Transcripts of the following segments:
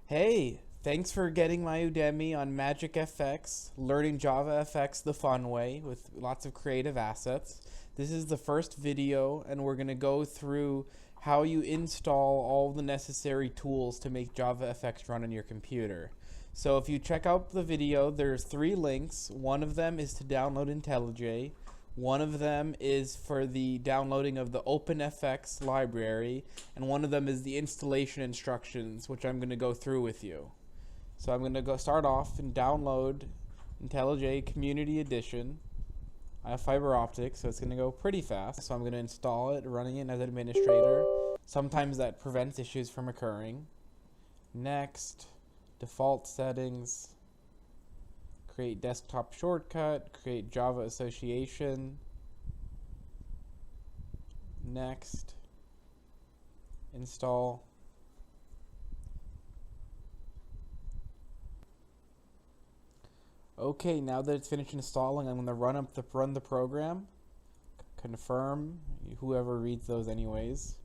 Hey, thanks for getting my Udemy on Magic FX, learning JavaFX the fun way with lots of creative assets. This is the first video and we're going to go through how you install all the necessary tools to make JavaFX run on your computer. So if you check out the video, there's 3 links. One of them is to download IntelliJ. One of them is for the downloading of the OpenFX library, and one of them is the installation instructions, which I'm going to go through with you. So I'm going to go start off and download IntelliJ Community Edition. I have fiber optics, so it's going to go pretty fast. So I'm going to install it, running it as an administrator. Sometimes that prevents issues from occurring. Next, default settings. Create desktop shortcut, create Java association. Next, install. Okay, now that it's finished installing, I'm going to run the program. Confirm, whoever reads those anyways.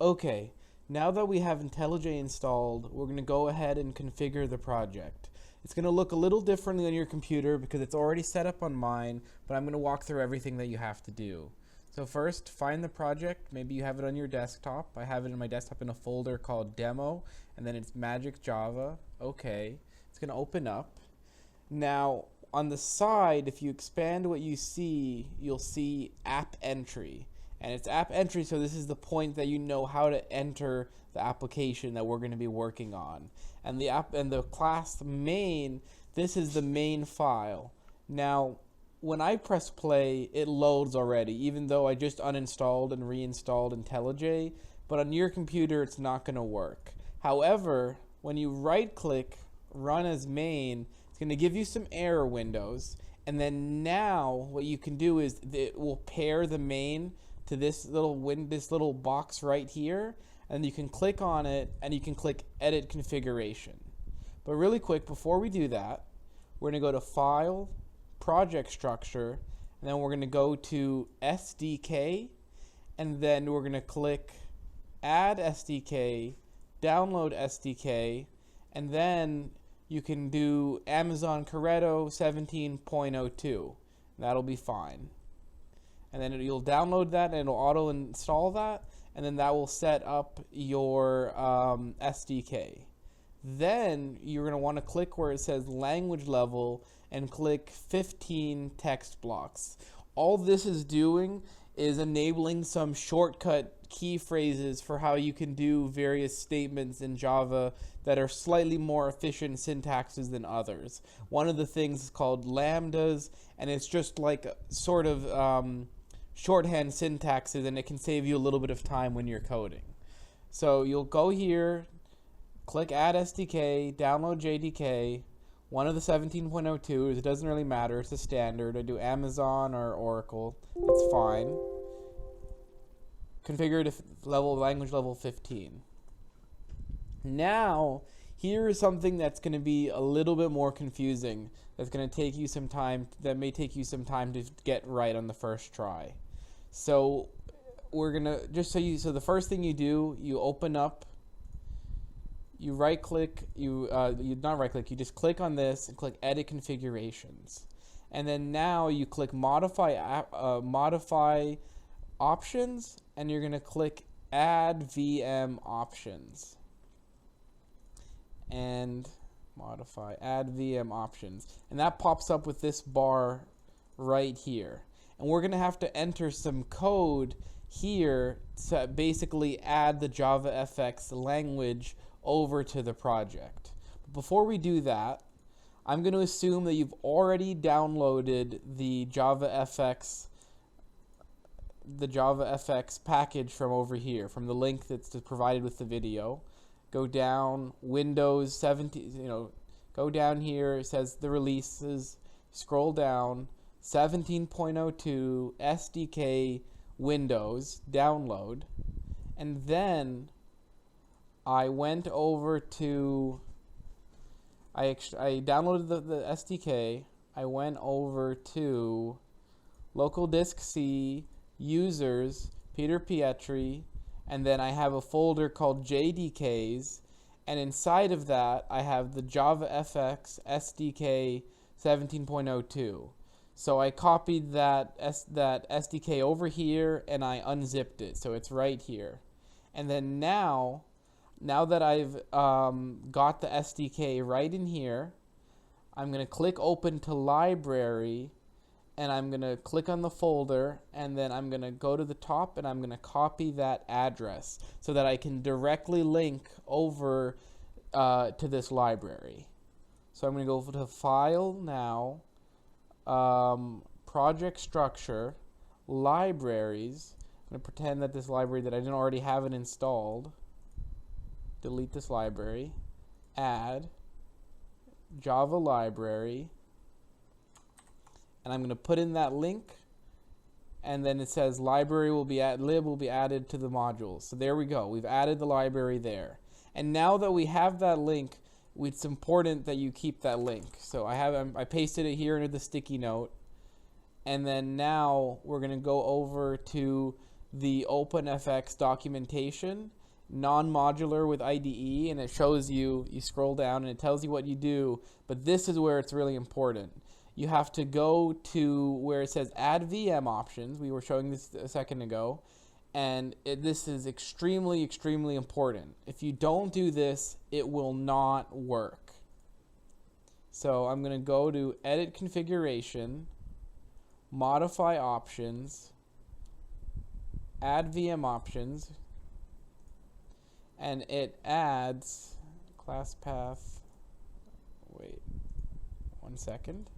Okay, now that we have IntelliJ installed, we're going to go ahead and configure the project. It's going to look a little differently on your computer because it's already set up on mine, but I'm going to walk through everything that you have to do. So first, find the project. Maybe you have it on your desktop. I have it in my desktop in a folder called Demo, and then it's Magic Java. Okay, it's going to open up. Now, on the side, if you expand what you see, you'll see App Entry. And it's App Entry, so this is the point that you know how to enter the application that we're going to be working on. And the class main, this is the main file. Now, when I press play, it loads already, even though I just uninstalled and reinstalled IntelliJ, but on your computer it's not going to work. However, when you right-click Run as Main, it's going to give you some error windows, and then now what you can do is it will pair the main to this little box right here, and you can click on it and you can click Edit Configuration. But really quick, before we do that, we're going to go to File, Project Structure, and then we're going to go to SDK, and then we're going to click Add SDK, Download SDK, and then you can do Amazon Corretto 17.02. That'll be fine. And then you'll download that and it'll auto install that, and then that will set up your SDK. Then you're going to want to click where it says language level and click 15 text blocks. All this is doing is enabling some shortcut key phrases for how you can do various statements in Java that are slightly more efficient syntaxes than others. One of the things is called lambdas, and it's just like sort of shorthand syntaxes, and it can save you a little bit of time when you're coding. So you'll go here, click Add SDK, download JDK, one of the 17.02s. It doesn't really matter, it's a standard. I do Amazon or Oracle, it's fine. Configure to language level 15. Now, here is something that's going to be a little bit more confusing. That's going to take you some time. That may take you some time to get right on the first try. So we're gonna so the first thing you do, you open up. You right click. You not right click. You just click on this and click Edit Configurations, and then now you click Modify Options, and you're gonna click Add VM Options. And Add VM Options, and that pops up with this bar right here, and we're gonna have to enter some code here to basically add the JavaFX language over to the project. But before we do that, I'm going to assume that you've already downloaded the JavaFX package from over here, from the link that's provided with the video. Go down, Windows 17, go down here, it says the releases, scroll down, 17.02 SDK Windows, download, and then I went over to, I downloaded the SDK, I went over to local disk C, users, Peter Pietri, and then I have a folder called JDKs, And inside of that, I have the JavaFX SDK 17.02. So I copied that SDK over here and I unzipped it. So it's right here. And then now that I've got the SDK right in here, I'm going to click open to library, and I'm going to click on the folder, and then I'm going to go to the top and I'm going to copy that address so that I can directly link over to this library. So I'm going to go to File now, Project Structure, Libraries. I'm going to pretend that this library that I didn't already have it installed. Delete this library. Add Java library. And I'm going to put in that link, and then it says lib will be added to the modules. So there we go. We've added the library there. And now that we have that link, it's important that you keep that link. So I pasted it here into the sticky note, and then now we're going to go over to the OpenFX documentation, non-modular with IDE, and it shows you scroll down and it tells you what you do, but this is where it's really important. You have to go to where it says add VM options. We were showing this a second ago, and this is extremely, extremely important. If you don't do this, it will not work. So I'm going to go to edit configuration, modify options, add VM options, and it adds class path. Wait 1 second.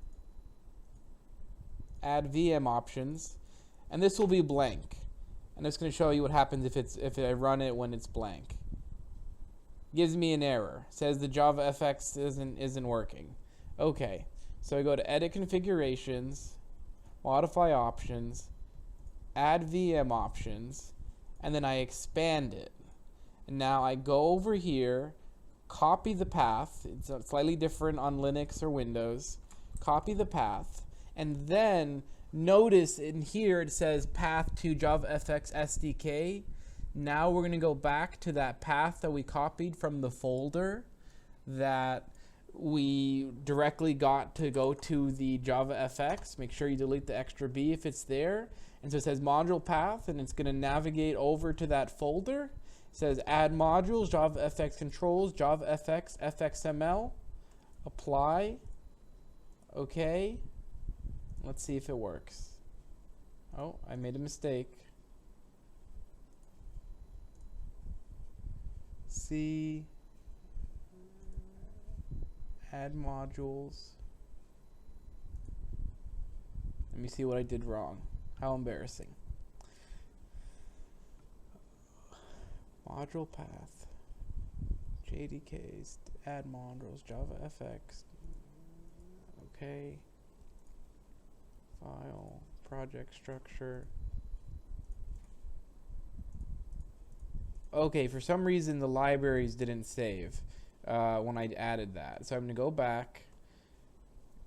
Add VM options, and this will be blank. And it's going to show you what happens if I run it when it's blank. Gives me an error. Says the JavaFX isn't working. Okay, so I go to edit configurations, modify options, add VM options, and then I expand it. And now I go over here, copy the path. It's slightly different on Linux or Windows. Copy the path. And then notice in here it says path to JavaFX SDK. Now we're going to go back to that path that we copied from the folder that we directly got to go to the JavaFX. Make sure you delete the extra B if it's there. And so it says module path, and it's going to navigate over to that folder. It says add modules, JavaFX controls, JavaFX, FXML, apply. Okay. Let's see if it works. Oh, I made a mistake. C, add modules. Let me see what I did wrong. How embarrassing. Module path, JDKs, add modules, JavaFX. Okay. File, project structure. Okay, for some reason the libraries didn't save when I added that. So I'm going to go back,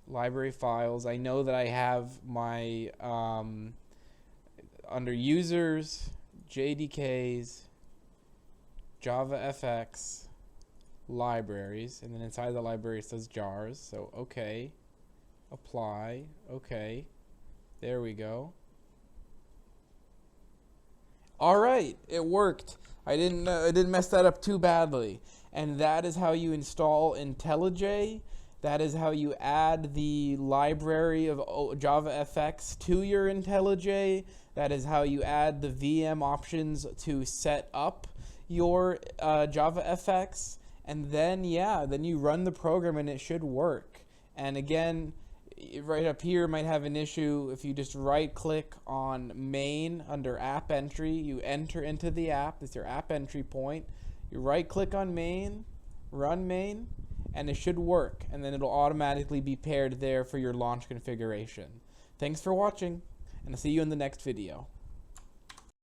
library files. I know that I have my, under users, JDKs, JavaFX, libraries, and then inside the library it says jars. So okay, apply, okay. There we go. All right, it worked. I didn't mess that up too badly. And that is how you install IntelliJ. That is how you add the library of JavaFX to your IntelliJ. That is how you add the VM options to set up your JavaFX. And then, yeah, then you run the program and it should work. And again, right up here might have an issue. If you just right click on main under app entry, you enter into the app. It's your app entry point. You right click on main, run main, and it should work. And then it'll automatically be paired there for your launch configuration. Thanks for watching, and I'll see you in the next video.